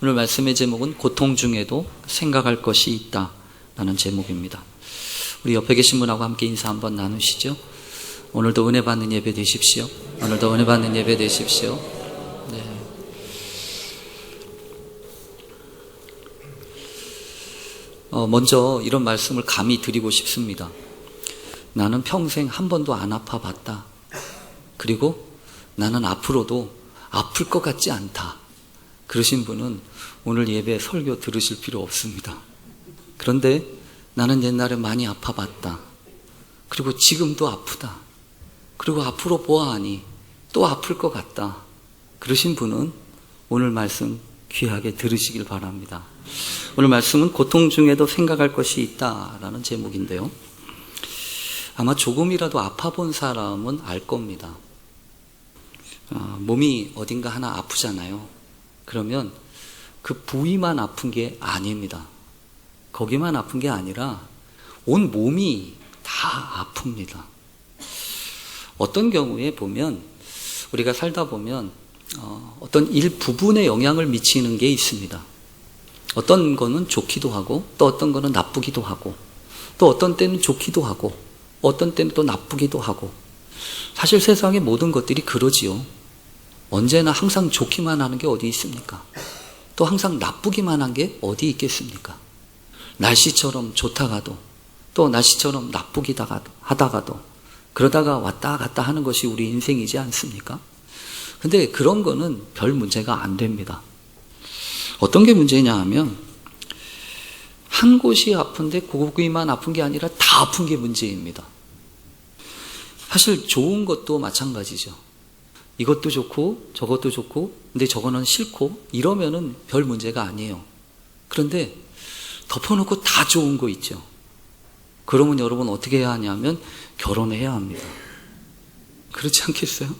오늘 말씀의 제목은 고통 중에도 생각할 것이 있다 라는 제목입니다. 우리 옆에 계신 분하고 함께 인사 한번 나누시죠. 오늘도 은혜 받는 예배 되십시오. 오늘도 은혜 받는 예배 되십시오. 네. 먼저 이런 말씀을 감히 드리고 싶습니다. 나는 평생 한 번도 안 아파봤다. 그리고 나는 앞으로도 아플 것 같지 않다. 그러신 분은 오늘 예배 설교 들으실 필요 없습니다. 그런데 나는 옛날에 많이 아파봤다. 그리고 지금도 아프다. 그리고 앞으로 보아하니 또 아플 것 같다. 그러신 분은 오늘 말씀 귀하게 들으시길 바랍니다. 오늘 말씀은 고통 중에도 생각할 것이 있다라는 제목인데요. 아마 조금이라도 아파본 사람은 알 겁니다. 몸이 어딘가 하나 아프잖아요. 그러면 그 부위만 아픈 게 아닙니다. 거기만 아픈 게 아니라 온 몸이 다 아픕니다. 어떤 경우에 보면 우리가 살다 보면 어떤 일부분에 영향을 미치는 게 있습니다. 어떤 거는 좋기도 하고 또 어떤 거는 나쁘기도 하고 또 어떤 때는 좋기도 하고 어떤 때는 또 나쁘기도 하고 사실 세상의 모든 것들이 그러지요. 언제나 항상 좋기만 하는 게 어디 있습니까? 또 항상 나쁘기만 한 게 어디 있겠습니까? 날씨처럼 좋다가도 또 날씨처럼 나쁘기다 하다가도 그러다가 왔다 갔다 하는 것이 우리 인생이지 않습니까? 근데 그런 거는 별 문제가 안 됩니다. 어떤 게 문제냐 하면 한 곳이 아픈데 거기만 아픈 게 아니라 다 아픈 게 문제입니다. 사실 좋은 것도 마찬가지죠. 이것도 좋고 저것도 좋고 근데 저거는 싫고 이러면은 별 문제가 아니에요. 그런데 덮어놓고 다 좋은 거 있죠. 그러면 여러분 어떻게 해야 하냐면 결혼해야 합니다. 그렇지 않겠어요?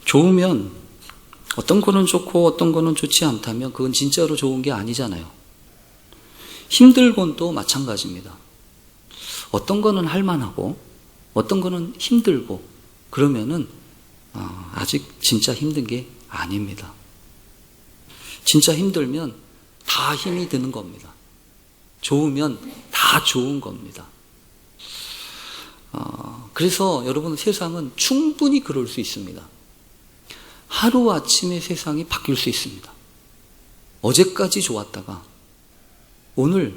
좋으면 어떤 거는 좋고 어떤 거는 좋지 않다면 그건 진짜로 좋은 게 아니잖아요. 힘들곤 또 마찬가지입니다. 어떤 거는 할만하고 어떤 거는 힘들고 그러면은 아직 진짜 힘든 게 아닙니다. 진짜 힘들면 다 힘이 드는 겁니다. 좋으면 다 좋은 겁니다. 그래서 여러분 세상은 충분히 그럴 수 있습니다. 하루아침에 세상이 바뀔 수 있습니다. 어제까지 좋았다가 오늘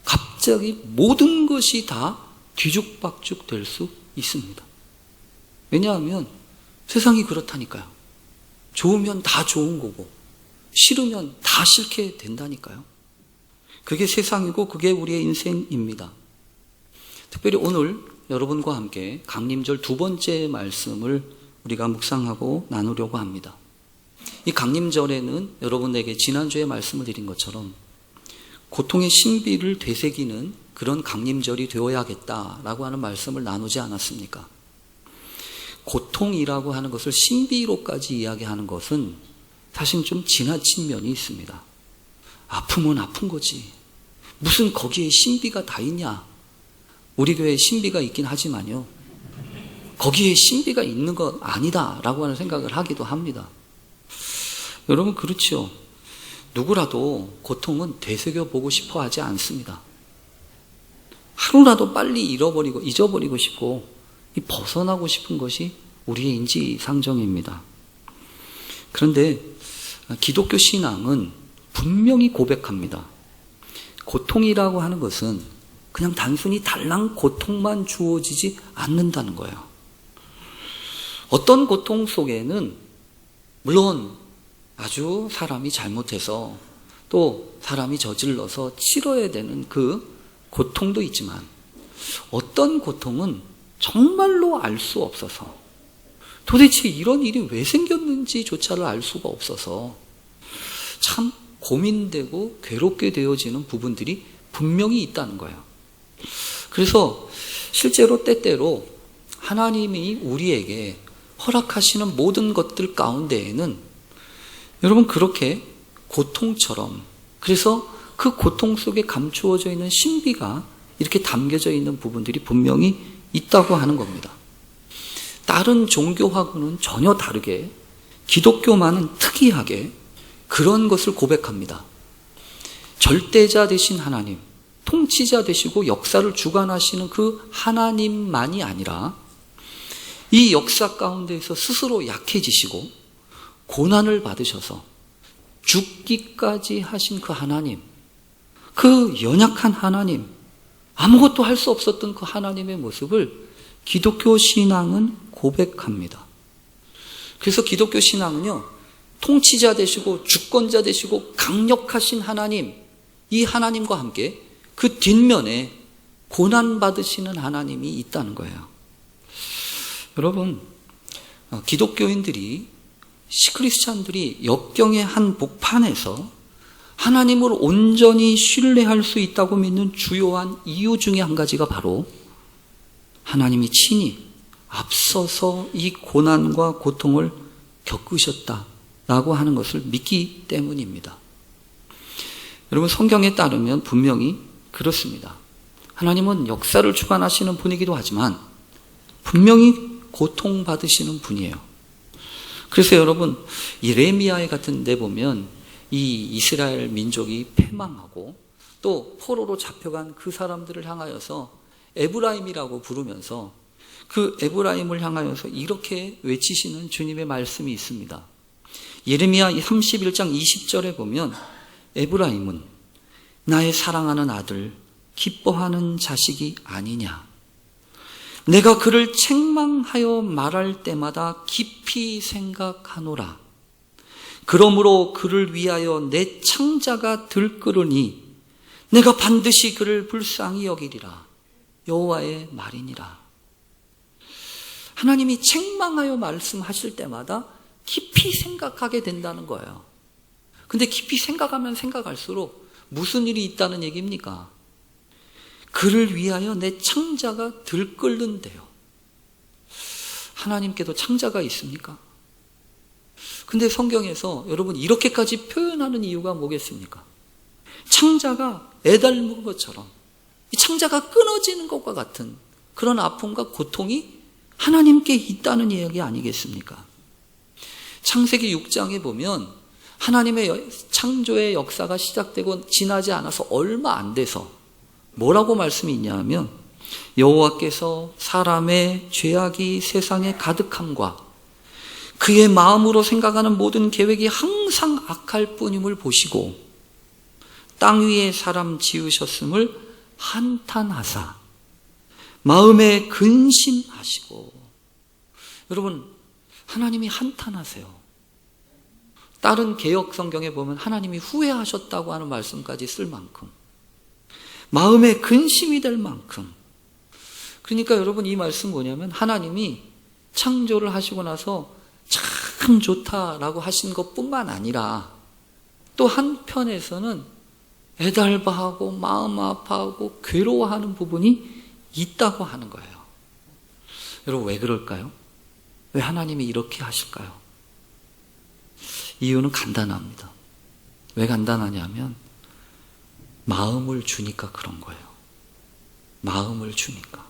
갑자기 모든 것이 다 뒤죽박죽 될 수 있습니다. 왜냐하면 세상이 그렇다니까요. 좋으면 다 좋은 거고 싫으면 다 싫게 된다니까요. 그게 세상이고 그게 우리의 인생입니다. 특별히 오늘 여러분과 함께 강림절 두 번째 말씀을 우리가 묵상하고 나누려고 합니다. 이 강림절에는 여러분에게 지난주에 말씀을 드린 것처럼 고통의 신비를 되새기는 그런 강림절이 되어야겠다라고 하는 말씀을 나누지 않았습니까? 고통이라고 하는 것을 신비로까지 이야기하는 것은 사실 좀 지나친 면이 있습니다. 아프면 아픈 거지. 무슨 거기에 신비가 다 있냐? 우리 교회에 신비가 있긴 하지만요. 거기에 신비가 있는 건 아니다라고 하는 생각을 하기도 합니다. 여러분 그렇죠. 누구라도 고통은 되새겨보고 싶어 하지 않습니다. 하루라도 빨리 잊어버리고 싶고 벗어나고 싶은 것이 우리의 인지상정입니다. 그런데 기독교 신앙은 분명히 고백합니다. 고통이라고 하는 것은 그냥 단순히 달랑 고통만 주어지지 않는다는 거예요. 어떤 고통 속에는 물론 아주 사람이 잘못해서 또 사람이 저질러서 치러야 되는 그 고통도 있지만 어떤 고통은 정말로 알 수 없어서 도대체 이런 일이 왜 생겼는지조차를 알 수가 없어서 참 고민되고 괴롭게 되어지는 부분들이 분명히 있다는 거예요. 그래서 실제로 때때로 하나님이 우리에게 허락하시는 모든 것들 가운데에는 여러분 그렇게 고통처럼 그래서 그 고통 속에 감추어져 있는 신비가 이렇게 담겨져 있는 부분들이 분명히 있다고 하는 겁니다. 다른 종교하고는 전혀 다르게 기독교만은 특이하게 그런 것을 고백합니다. 절대자 되신 하나님, 통치자 되시고 역사를 주관하시는 그 하나님만이 아니라 이 역사 가운데에서 스스로 약해지시고 고난을 받으셔서 죽기까지 하신 그 하나님, 그 연약한 하나님, 아무것도 할 수 없었던 그 하나님의 모습을 기독교 신앙은 고백합니다. 그래서 기독교 신앙은요, 통치자 되시고 주권자 되시고 강력하신 하나님, 이 하나님과 함께 그 뒷면에 고난받으시는 하나님이 있다는 거예요. 여러분, 기독교인들이, 시크리스찬들이 역경의 한 복판에서 하나님을 온전히 신뢰할 수 있다고 믿는 주요한 이유 중에 한 가지가 바로 하나님이 친히 앞서서 이 고난과 고통을 겪으셨다라고 하는 것을 믿기 때문입니다. 여러분, 성경에 따르면 분명히 그렇습니다. 하나님은 역사를 주관하시는 분이기도 하지만 분명히 고통받으시는 분이에요. 그래서 여러분, 예레미야 같은 데 보면 이 이스라엘 민족이 패망하고 또 포로로 잡혀간 그 사람들을 향하여서 에브라임이라고 부르면서 그 에브라임을 향하여서 이렇게 외치시는 주님의 말씀이 있습니다. 예레미야 31장 20절에 보면 에브라임은 나의 사랑하는 아들, 기뻐하는 자식이 아니냐. 내가 그를 책망하여 말할 때마다 깊이 생각하노라. 그러므로 그를 위하여 내 창자가 들끓으니 내가 반드시 그를 불쌍히 여기리라. 여호와의 말이니라. 하나님이 책망하여 말씀하실 때마다 깊이 생각하게 된다는 거예요. 근데 깊이 생각하면 생각할수록 무슨 일이 있다는 얘기입니까? 그를 위하여 내 창자가 들끓는데요. 하나님께도 창자가 있습니까? 근데 성경에서 여러분 이렇게까지 표현하는 이유가 뭐겠습니까? 창자가 애달문 것처럼 이 창자가 끊어지는 것과 같은 그런 아픔과 고통이 하나님께 있다는 이야기 아니겠습니까? 창세기 6장에 보면 하나님의 창조의 역사가 시작되고 지나지 않아서 얼마 안 돼서 뭐라고 말씀이 있냐면 여호와께서 사람의 죄악이 세상에 가득함과 그의 마음으로 생각하는 모든 계획이 항상 악할 뿐임을 보시고 땅 위에 사람 지으셨음을 한탄하사 마음에 근심하시고. 여러분, 하나님이 한탄하세요. 다른 개역 성경에 보면 하나님이 후회하셨다고 하는 말씀까지 쓸 만큼 마음에 근심이 될 만큼. 그러니까 여러분 이 말씀 뭐냐면 하나님이 창조를 하시고 나서 참 좋다라고 하신 것뿐만 아니라 또 한편에서는 애달바하고 마음 아파하고 괴로워하는 부분이 있다고 하는 거예요. 여러분 왜 그럴까요? 왜 하나님이 이렇게 하실까요? 이유는 간단합니다. 왜 간단하냐면 마음을 주니까 그런 거예요. 마음을 주니까.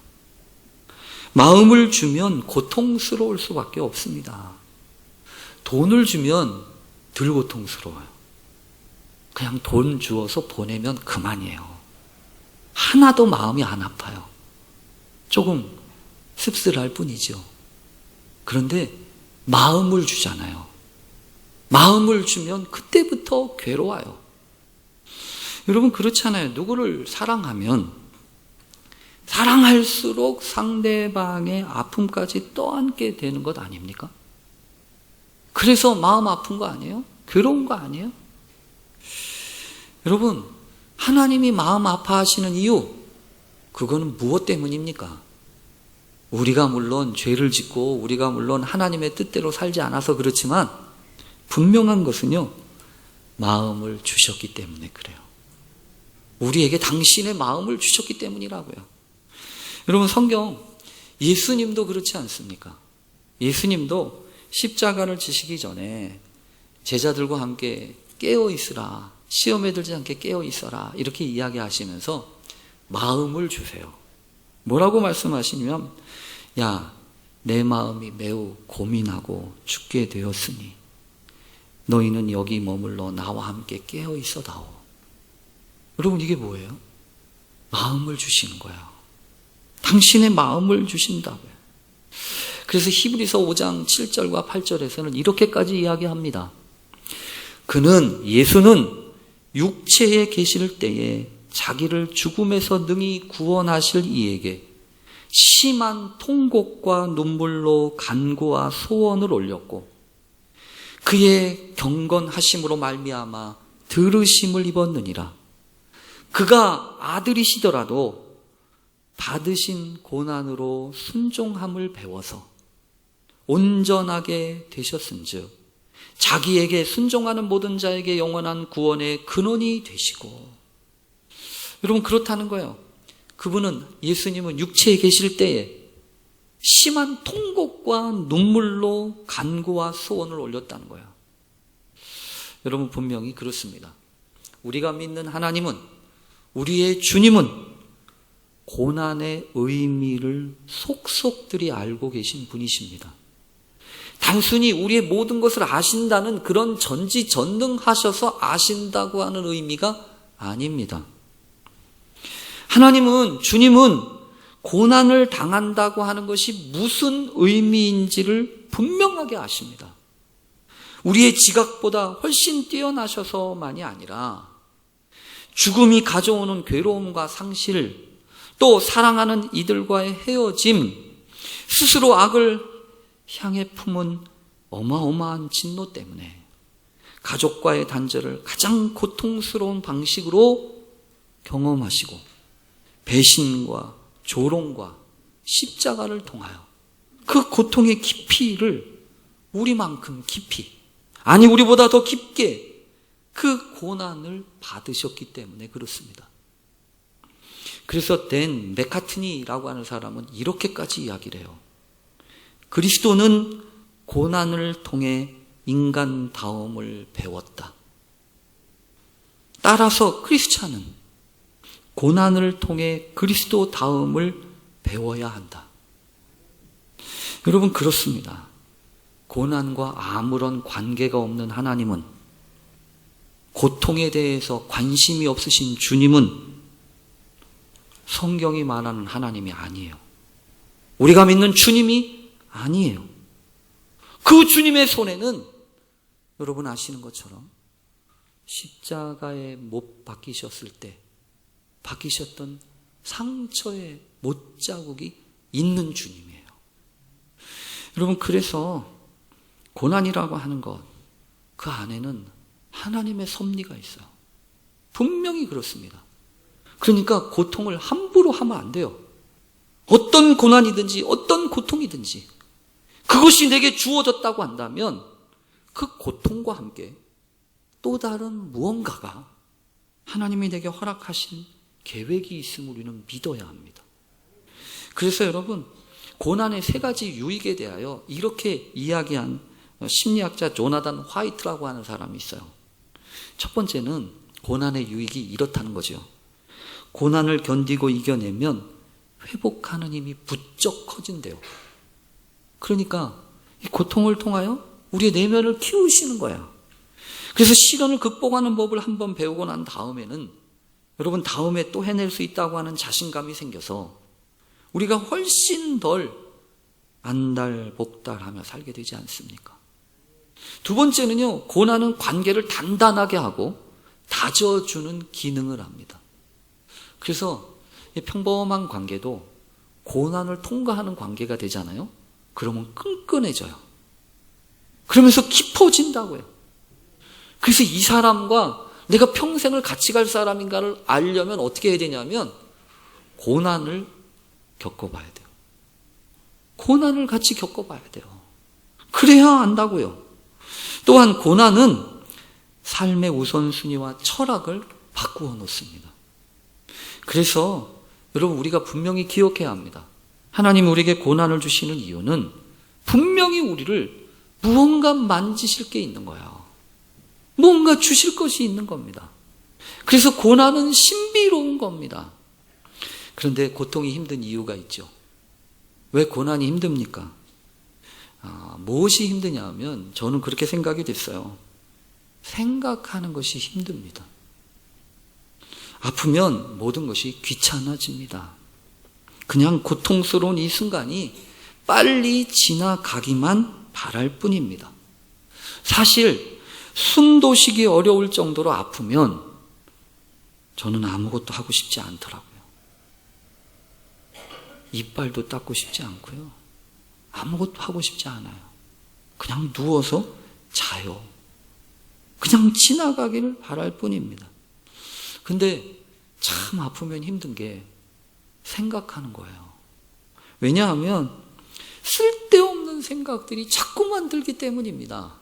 마음을 주면 고통스러울 수밖에 없습니다. 돈을 주면 덜 고통스러워요. 그냥 돈 주어서 보내면 그만이에요. 하나도 마음이 안 아파요. 조금 씁쓸할 뿐이죠. 그런데 마음을 주잖아요. 마음을 주면 그때부터 괴로워요. 여러분 그렇잖아요. 누구를 사랑하면 사랑할수록 상대방의 아픔까지 떠안게 되는 것 아닙니까? 그래서 마음 아픈 거 아니에요? 괴로운 거 아니에요? 여러분, 하나님이 마음 아파하시는 이유, 그거는 무엇 때문입니까? 우리가 물론 죄를 짓고 우리가 물론 하나님의 뜻대로 살지 않아서 그렇지만 분명한 것은요, 마음을 주셨기 때문에 그래요. 우리에게 당신의 마음을 주셨기 때문이라고요. 여러분 성경, 예수님도 그렇지 않습니까? 예수님도 십자가를 지시기 전에 제자들과 함께 깨어 있으라, 시험에 들지 않게 깨어 있어라, 이렇게 이야기하시면서 마음을 주세요. 뭐라고 말씀하시냐면, 야, 내 마음이 매우 고민하고 죽게 되었으니 너희는 여기 머물러 나와 함께 깨어 있어다오. 여러분, 이게 뭐예요? 마음을 주시는 거예요. 당신의 마음을 주신다고요. 그래서 히브리서 5장 7절과 8절에서는 이렇게까지 이야기합니다. 예수는 육체에 계실 때에 자기를 죽음에서 능히 구원하실 이에게 심한 통곡과 눈물로 간구와 소원을 올렸고 그의 경건하심으로 말미암아 들으심을 입었느니라. 그가 아들이시더라도 받으신 고난으로 순종함을 배워서 온전하게 되셨은즉 자기에게 순종하는 모든 자에게 영원한 구원의 근원이 되시고. 여러분, 그렇다는 거예요. 그분은, 예수님은 육체에 계실 때에 심한 통곡과 눈물로 간구와 소원을 올렸다는 거예요. 여러분, 분명히 그렇습니다. 우리가 믿는 하나님은, 우리의 주님은 고난의 의미를 속속들이 알고 계신 분이십니다. 단순히 우리의 모든 것을 아신다는 그런 전지전능하셔서 아신다고 하는 의미가 아닙니다. 하나님은, 주님은 고난을 당한다고 하는 것이 무슨 의미인지를 분명하게 아십니다. 우리의 지각보다 훨씬 뛰어나셔서만이 아니라 죽음이 가져오는 괴로움과 상실, 또 사랑하는 이들과의 헤어짐, 스스로 악을 향해 품은 어마어마한 진노 때문에 가족과의 단절을 가장 고통스러운 방식으로 경험하시고 배신과 조롱과 십자가를 통하여 그 고통의 깊이를 우리만큼 깊이, 아니 우리보다 더 깊게 그 고난을 받으셨기 때문에 그렇습니다. 그래서 댄 맥카트니라고 하는 사람은 이렇게까지 이야기를 해요. 그리스도는 고난을 통해 인간다움을 배웠다. 따라서 크리스찬은 고난을 통해 그리스도다움을 배워야 한다. 여러분, 그렇습니다. 고난과 아무런 관계가 없는 하나님은, 고통에 대해서 관심이 없으신 주님은 성경이 말하는 하나님이 아니에요. 우리가 믿는 주님이 아니에요. 그 주님의 손에는 여러분 아시는 것처럼 십자가에 못 박히셨을 때 박히셨던 상처의 못자국이 있는 주님이에요. 여러분, 그래서 고난이라고 하는 것, 그 안에는 하나님의 섭리가 있어요. 분명히 그렇습니다. 그러니까 고통을 함부로 하면 안 돼요. 어떤 고난이든지 어떤 고통이든지 그것이 내게 주어졌다고 한다면 그 고통과 함께 또 다른 무언가가 하나님이 내게 허락하신 계획이 있음을 우리는 믿어야 합니다. 그래서 여러분, 고난의 세 가지 유익에 대하여 이렇게 이야기한 심리학자 조나단 화이트라고 하는 사람이 있어요. 첫 번째는 고난의 유익이 이렇다는 거죠. 고난을 견디고 이겨내면 회복하는 힘이 부쩍 커진대요. 그러니까 이 고통을 통하여 우리의 내면을 키우시는 거예요. 그래서 시련을 극복하는 법을 한번 배우고 난 다음에는 여러분, 다음에 또 해낼 수 있다고 하는 자신감이 생겨서 우리가 훨씬 덜 안달복달하며 살게 되지 않습니까? 두 번째는요, 고난은 관계를 단단하게 하고 다져주는 기능을 합니다. 그래서 평범한 관계도 고난을 통과하는 관계가 되잖아요. 그러면 끈끈해져요. 그러면서 깊어진다고요. 그래서 이 사람과 내가 평생을 같이 갈 사람인가를 알려면 어떻게 해야 되냐면 고난을 겪어봐야 돼요. 고난을 같이 겪어봐야 돼요. 그래야 안다고요. 또한 고난은 삶의 우선순위와 철학을 바꾸어 놓습니다. 그래서 여러분, 우리가 분명히 기억해야 합니다. 하나님이 우리에게 고난을 주시는 이유는 분명히 우리를 무언가 만지실 게 있는 거예요. 뭔가 주실 것이 있는 겁니다. 그래서 고난은 신비로운 겁니다. 그런데 고통이 힘든 이유가 있죠. 왜 고난이 힘듭니까? 무엇이 힘드냐 하면 저는 그렇게 생각이 됐어요. 생각하는 것이 힘듭니다. 아프면 모든 것이 귀찮아집니다. 그냥 고통스러운 이 순간이 빨리 지나가기만 바랄 뿐입니다. 사실 숨도 쉬기 어려울 정도로 아프면 저는 아무것도 하고 싶지 않더라고요. 이빨도 닦고 싶지 않고요. 아무것도 하고 싶지 않아요. 그냥 누워서 자요. 그냥 지나가기를 바랄 뿐입니다. 근데 참 아프면 힘든 게 생각하는 거예요. 왜냐하면 쓸데없는 생각들이 자꾸만 들기 때문입니다.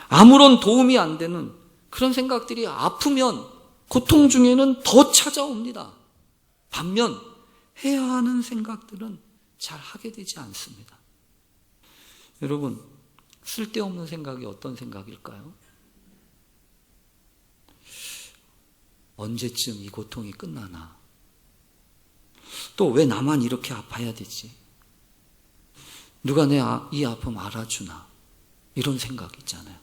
아무런 도움이 안 되는 그런 생각들이 아프면 고통 중에는 더 찾아옵니다. 반면 해야 하는 생각들은 잘 하게 되지 않습니다. 여러분, 쓸데없는 생각이 어떤 생각일까요? 언제쯤 이 고통이 끝나나? 또 왜 나만 이렇게 아파야 되지? 누가 내 이 아픔 알아주나? 이런 생각 있잖아요.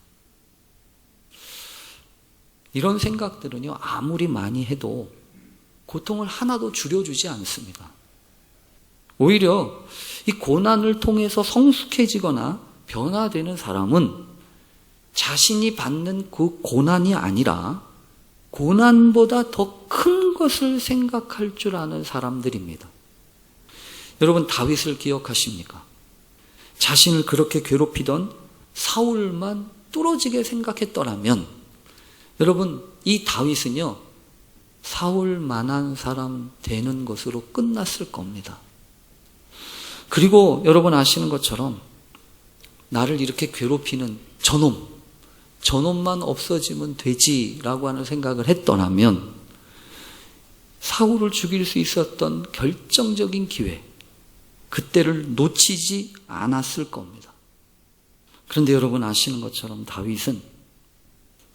이런 생각들은요, 아무리 많이 해도 고통을 하나도 줄여주지 않습니다. 오히려 이 고난을 통해서 성숙해지거나 변화되는 사람은 자신이 받는 그 고난이 아니라 고난보다 더 큰 것을 생각할 줄 아는 사람들입니다. 여러분, 다윗을 기억하십니까? 자신을 그렇게 괴롭히던 사울만 뚫어지게 생각했더라면 여러분, 이 다윗은요, 사울만한 사람 되는 것으로 끝났을 겁니다. 그리고 여러분 아시는 것처럼 나를 이렇게 괴롭히는 저놈만 없어지면 되지라고 하는 생각을 했더라면 사울을 죽일 수 있었던 결정적인 기회, 그때를 놓치지 않았을 겁니다. 그런데 여러분 아시는 것처럼 다윗은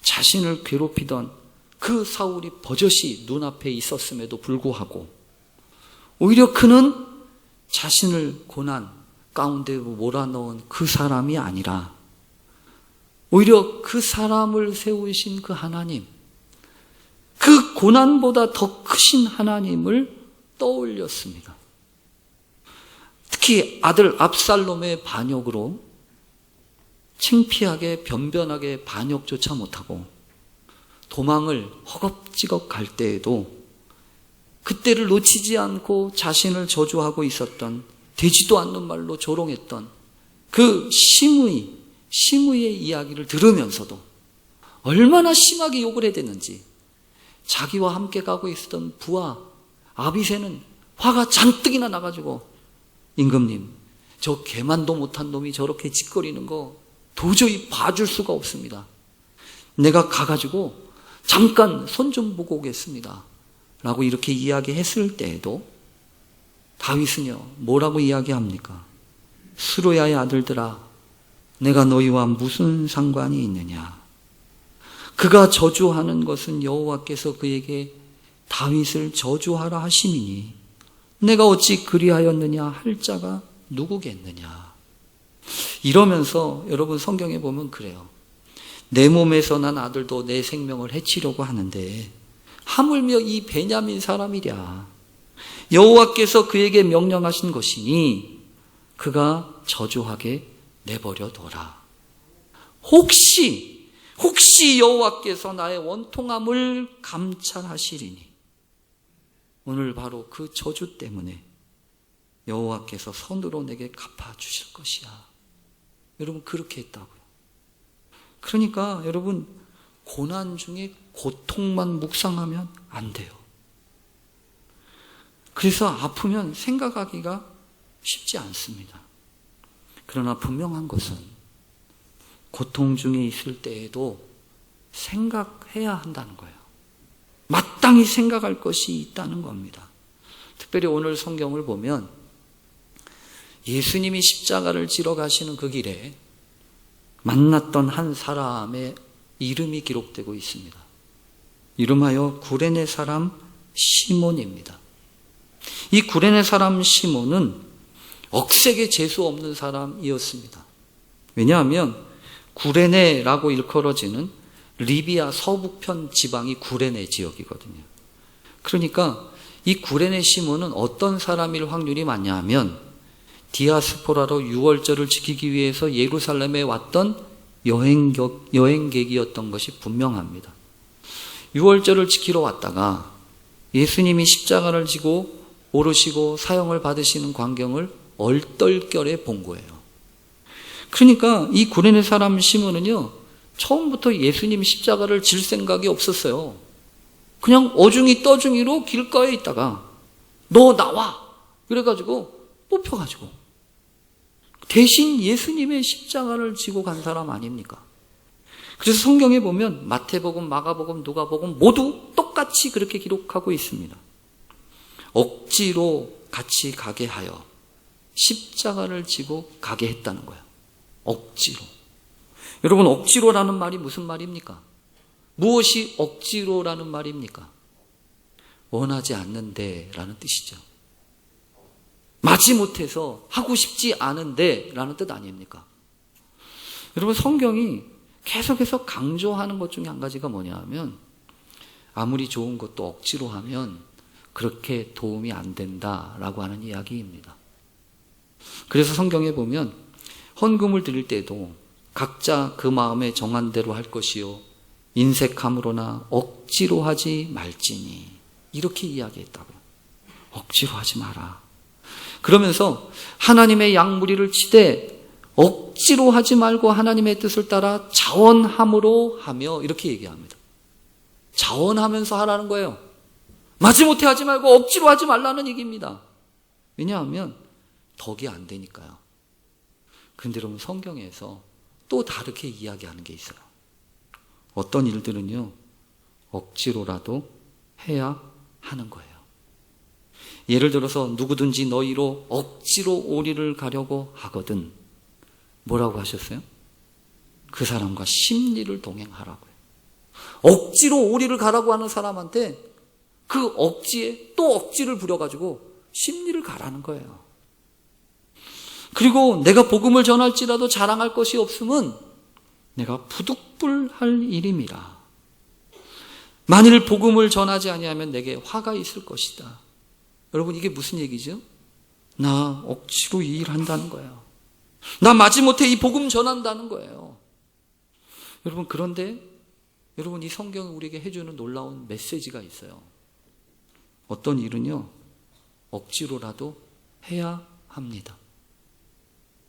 자신을 괴롭히던 그 사울이 버젓이 눈앞에 있었음에도 불구하고 오히려 그는 자신을 고난 가운데 몰아넣은 그 사람이 아니라 오히려 그 사람을 세우신 그 하나님, 그 고난보다 더 크신 하나님을 떠올렸습니다. 특히 아들 압살롬의 반역으로 창피하게 변변하게 반역조차 못하고 도망을 허겁지겁 갈 때에도 그때를 놓치지 않고 자신을 저주하고 있었던, 되지도 않는 말로 조롱했던 그 시므이의 이야기를 들으면서도 얼마나 심하게 욕을 해야 되는지, 자기와 함께 가고 있었던 부하 아비새는 화가 잔뜩이나 나가지고 임금님, 저 개만도 못한 놈이 저렇게 짓거리는 거 도저히 봐줄 수가 없습니다. 내가 가가지고 잠깐 손 좀 보고 오겠습니다 라고 이렇게 이야기했을 때에도 다윗은요, 뭐라고 이야기합니까? 스루야의 아들들아, 내가 너희와 무슨 상관이 있느냐? 그가 저주하는 것은 여호와께서 그에게 다윗을 저주하라 하심이니 내가 어찌 그리하였느냐 할 자가 누구겠느냐? 이러면서 여러분 성경에 보면 그래요. 내 몸에서 난 아들도 내 생명을 해치려고 하는데 하물며 이 베냐민 사람이랴. 여호와께서 그에게 명령하신 것이니 그가 저주하게 내버려 둬라. 혹시 여호와께서 나의 원통함을 감찰하시리니 오늘 바로 그 저주 때문에 여호와께서 선으로 내게 갚아주실 것이야. 여러분 그렇게 했다고요. 그러니까 여러분 고난 중에 고통만 묵상하면 안 돼요. 그래서 아프면 생각하기가 쉽지 않습니다. 그러나 분명한 것은 고통 중에 있을 때에도 생각해야 한다는 거예요. 마땅히 생각할 것이 있다는 겁니다. 특별히 오늘 성경을 보면 예수님이 십자가를 지러 가시는 그 길에 만났던 한 사람의 이름이 기록되고 있습니다. 이름하여 구레네 사람 시몬입니다. 이 구레네 사람 시몬은 억세게 재수 없는 사람이었습니다. 왜냐하면 구레네라고 일컬어지는 리비아 서북편 지방이 구레네 지역이거든요. 그러니까 이 구레네 시몬은 어떤 사람일 확률이 많냐 하면 디아스포라로 유월절을 지키기 위해서 예루살렘에 왔던 여행객이었던 것이 분명합니다. 유월절을 지키러 왔다가 예수님이 십자가를 지고 오르시고 사형을 받으시는 광경을 얼떨결에 본 거예요. 그러니까 이 구레네 사람 시몬은요, 처음부터 예수님 십자가를 질 생각이 없었어요. 그냥 어중이 떠중이로 길가에 있다가 너 나와! 그래가지고 뽑혀가지고 대신 예수님의 십자가를 지고 간 사람 아닙니까? 그래서 성경에 보면 마태복음, 마가복음, 누가복음 모두 똑같이 그렇게 기록하고 있습니다. 억지로 같이 가게 하여 십자가를 지고 가게 했다는 거예요. 억지로. 여러분, 억지로라는 말이 무슨 말입니까? 무엇이 억지로라는 말입니까? 원하지 않는데 라는 뜻이죠. 마지못해서 하고 싶지 않은데 라는 뜻 아닙니까? 여러분, 성경이 계속해서 강조하는 것 중에 한 가지가 뭐냐 하면 아무리 좋은 것도 억지로 하면 그렇게 도움이 안 된다라고 하는 이야기입니다. 그래서 성경에 보면 헌금을 드릴 때도 각자 그 마음에 정한 대로 할 것이요 인색함으로나 억지로 하지 말지니 이렇게 이야기했다고요. 억지로 하지 마라. 그러면서 하나님의 양무리를 치되 억지로 하지 말고 하나님의 뜻을 따라 자원함으로 하며 이렇게 얘기합니다. 자원하면서 하라는 거예요. 마지못해 하지 말고 억지로 하지 말라는 얘기입니다. 왜냐하면 덕이 안 되니까요. 그런데 여러분, 성경에서 또 다르게 이야기하는 게 있어요. 어떤 일들은요, 억지로라도 해야 하는 거예요. 예를 들어서 누구든지 너희로 억지로 오리를 가려고 하거든 뭐라고 하셨어요? 그 사람과 심리를 동행하라고요. 억지로 오리를 가라고 하는 사람한테 그 억지에 또 억지를 부려가지고 심리를 가라는 거예요. 그리고 내가 복음을 전할지라도 자랑할 것이 없으면 내가 부득불할 일임이라. 만일 복음을 전하지 아니하면 내게 화가 있을 것이다. 여러분, 이게 무슨 얘기죠? 나 억지로 이 일 한다는 거예요. 나 마지못해 이 복음 전한다는 거예요. 여러분, 그런데 여러분, 이 성경이 우리에게 해주는 놀라운 메시지가 있어요. 어떤 일은요, 억지로라도 해야 합니다.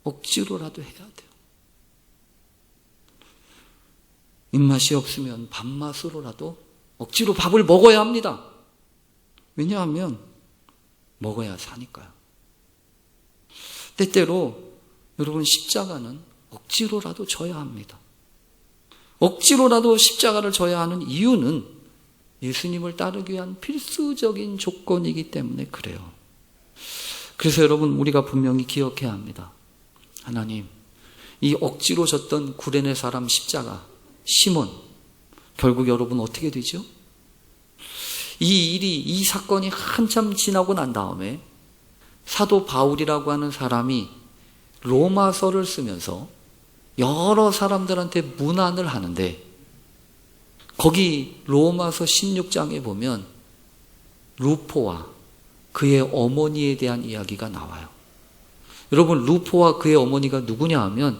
억지로라도 해야 돼요. 입맛이 없으면 밥맛으로라도 억지로 밥을 먹어야 합니다. 왜냐하면 먹어야 사니까요. 때때로 여러분, 십자가는 억지로라도 져야 합니다. 억지로라도 십자가를 져야 하는 이유는 예수님을 따르기 위한 필수적인 조건이기 때문에 그래요. 그래서 여러분, 우리가 분명히 기억해야 합니다. 하나님, 이 억지로 졌던 구레네 사람 십자가 시몬, 결국 여러분 어떻게 되죠? 이 사건이 한참 지나고 난 다음에 사도 바울이라고 하는 사람이 로마서를 쓰면서 여러 사람들한테 문안을 하는데, 거기 로마서 16장에 보면 루포와 그의 어머니에 대한 이야기가 나와요. 여러분, 루포와 그의 어머니가 누구냐 하면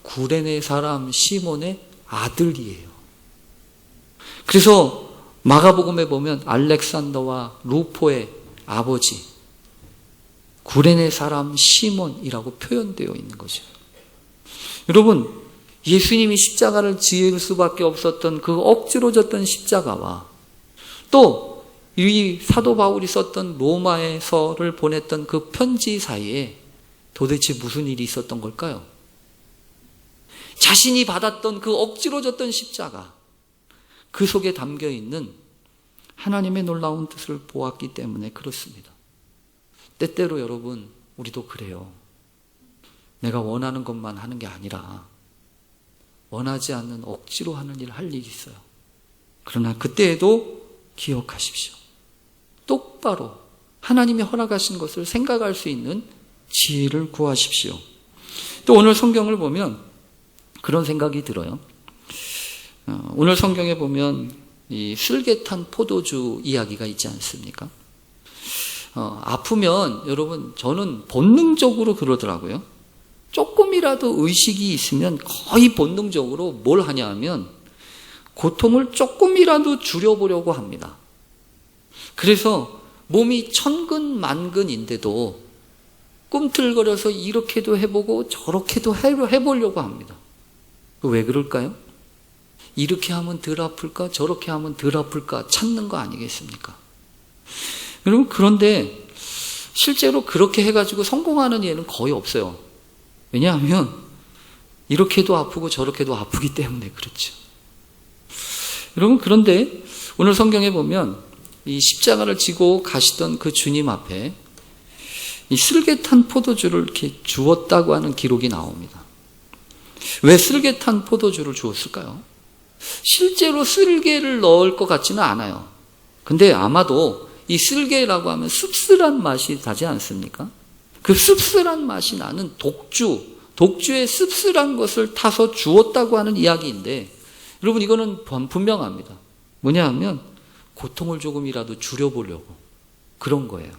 구레네 사람 시몬의 아들이에요. 그래서 마가복음에 보면 알렉산더와 루포의 아버지 구레네 사람 시몬이라고 표현되어 있는 거죠. 여러분, 예수님이 십자가를 지을 수밖에 없었던 그 억지로 졌던 십자가와 또 이 사도 바울이 썼던 로마에서를 보냈던 그 편지 사이에 도대체 무슨 일이 있었던 걸까요? 자신이 받았던 그 억지로 졌던 십자가, 그 속에 담겨 있는 하나님의 놀라운 뜻을 보았기 때문에 그렇습니다. 때때로 여러분, 우리도 그래요. 내가 원하는 것만 하는 게 아니라 원하지 않는 억지로 하는 일 할 일이 있어요. 그러나 그때에도 기억하십시오. 똑바로 하나님이 허락하신 것을 생각할 수 있는 지혜를 구하십시오. 또 오늘 성경을 보면 그런 생각이 들어요. 오늘 성경에 보면 이 쓸개탄 포도주 이야기가 있지 않습니까? 아프면 여러분 저는 본능적으로 그러더라고요. 조금이라도 의식이 있으면 거의 본능적으로 뭘 하냐 하면 고통을 조금이라도 줄여보려고 합니다. 그래서 몸이 천근만근인데도 꿈틀거려서 이렇게도 해보고 저렇게도 해보려고 합니다. 왜 그럴까요? 이렇게 하면 덜 아플까 저렇게 하면 덜 아플까 찾는 거 아니겠습니까? 여러분 그런데 실제로 그렇게 해가지고 성공하는 예는 거의 없어요. 왜냐하면 이렇게도 아프고 저렇게도 아프기 때문에 그렇죠. 여러분 그런데 오늘 성경에 보면 이 십자가를 지고 가시던 그 주님 앞에 이 쓸개탄 포도주를 이렇게 주었다고 하는 기록이 나옵니다. 왜 쓸개탄 포도주를 주었을까요? 실제로 쓸개를 넣을 것 같지는 않아요. 근데 아마도 이 쓸개라고 하면 씁쓸한 맛이 나지 않습니까? 그 씁쓸한 맛이 나는 독주의 씁쓸한 것을 타서 주었다고 하는 이야기인데 여러분 이거는 분명합니다. 뭐냐 하면 고통을 조금이라도 줄여보려고 그런 거예요.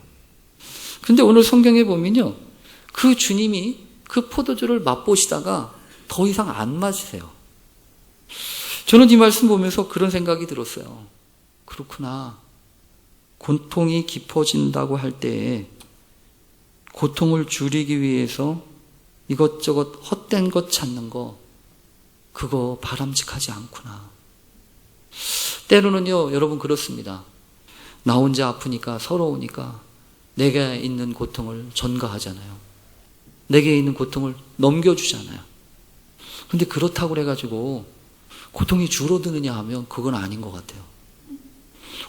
근데 오늘 성경에 보면요. 그 주님이 그 포도주를 맛보시다가 더 이상 안 마시세요. 저는 이 말씀 보면서 그런 생각이 들었어요. 그렇구나. 고통이 깊어진다고 할 때에 고통을 줄이기 위해서 이것저것 헛된 것 찾는 거 그거 바람직하지 않구나. 때로는요 여러분 그렇습니다. 나 혼자 아프니까 서러우니까 내게 있는 고통을 전가하잖아요. 내게 있는 고통을 넘겨주잖아요. 근데 그렇다고 그래가지고 고통이 줄어드느냐 하면 그건 아닌 것 같아요.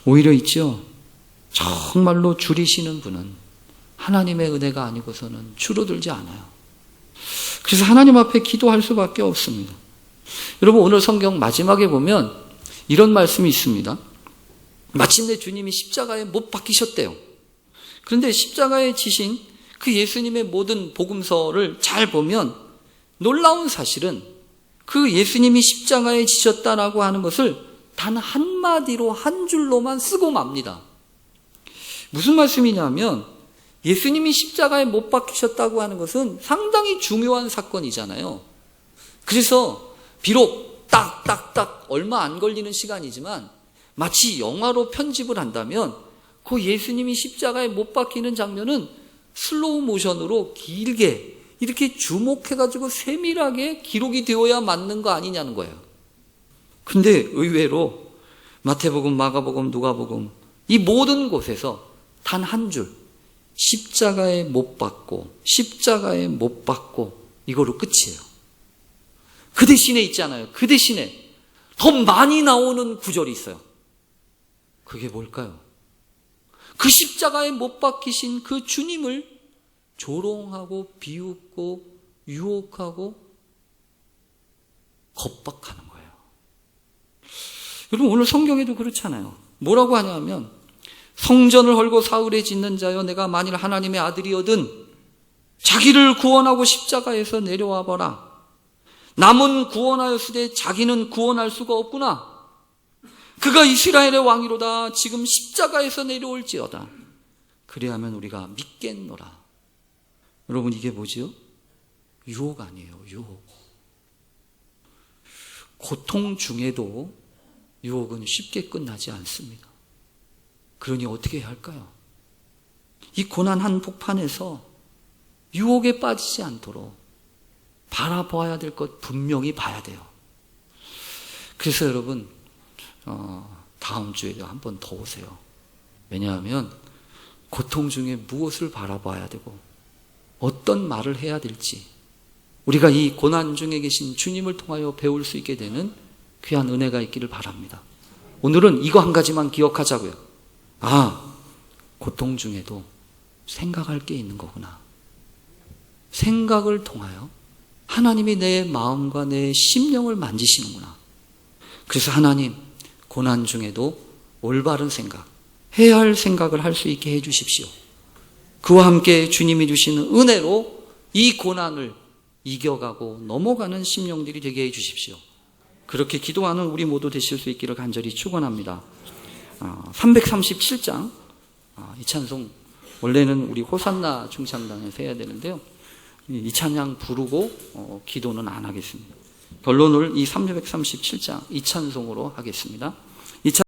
오히려 있죠. 정말로 줄이시는 분은 하나님의 은혜가 아니고서는 줄어들지 않아요. 그래서 하나님 앞에 기도할 수밖에 없습니다. 여러분 오늘 성경 마지막에 보면 이런 말씀이 있습니다. 마침내 주님이 십자가에 못 박히셨대요. 그런데 십자가에 지신 그 예수님의 모든 복음서를 잘 보면 놀라운 사실은 그 예수님이 십자가에 지셨다라고 하는 것을 단 한마디로 한 줄로만 쓰고 맙니다. 무슨 말씀이냐면 예수님이 십자가에 못 박히셨다고 하는 것은 상당히 중요한 사건이잖아요. 그래서 비록 딱딱딱 얼마 안 걸리는 시간이지만 마치 영화로 편집을 한다면 그 예수님이 십자가에 못 박히는 장면은 슬로우 모션으로 길게 이렇게 주목해가지고 세밀하게 기록이 되어야 맞는 거 아니냐는 거예요. 근데 의외로 마태복음, 마가복음, 누가복음 이 모든 곳에서 단 한 줄 십자가에 못 박고 십자가에 못 박고 이거로 끝이에요. 그 대신에 있잖아요. 그 대신에 더 많이 나오는 구절이 있어요. 그게 뭘까요? 그 십자가에 못 박히신 그 주님을 조롱하고 비웃고 유혹하고 겁박하는 거예요. 여러분 오늘 성경에도 그렇잖아요. 뭐라고 하냐면 성전을 헐고 사흘에 짓는 자여 내가 만일 하나님의 아들이거든 자기를 구원하고 십자가에서 내려와 봐라. 남은 구원하였으되 자기는 구원할 수가 없구나. 그가 이스라엘의 왕이로다. 지금 십자가에서 내려올지어다. 그래야면 우리가 믿겠노라. 여러분 이게 뭐지요? 유혹 아니에요. 유혹. 고통 중에도 유혹은 쉽게 끝나지 않습니다. 그러니 어떻게 해야 할까요? 이 고난 한복판에서 유혹에 빠지지 않도록 바라봐야 될 것 분명히 봐야 돼요. 그래서 여러분 다음 주에도 한 번 더 오세요. 왜냐하면 고통 중에 무엇을 바라봐야 되고 어떤 말을 해야 될지 우리가 이 고난 중에 계신 주님을 통하여 배울 수 있게 되는 귀한 은혜가 있기를 바랍니다. 오늘은 이거 한 가지만 기억하자고요. 고통 중에도 생각할 게 있는 거구나. 생각을 통하여 하나님이 내 마음과 내 심령을 만지시는구나. 그래서 하나님 고난 중에도 올바른 생각, 해야 할 생각을 할 수 있게 해 주십시오. 그와 함께 주님이 주시는 은혜로 이 고난을 이겨가고 넘어가는 심령들이 되게 해 주십시오. 그렇게 기도하는 우리 모두 되실 수 있기를 간절히 축원합니다. 337장 이 찬송 원래는 우리 호산나 중창단에서 해야 되는데요. 이 찬양 부르고 기도는 안 하겠습니다. 결론을 이 337장 이 찬송으로 하겠습니다.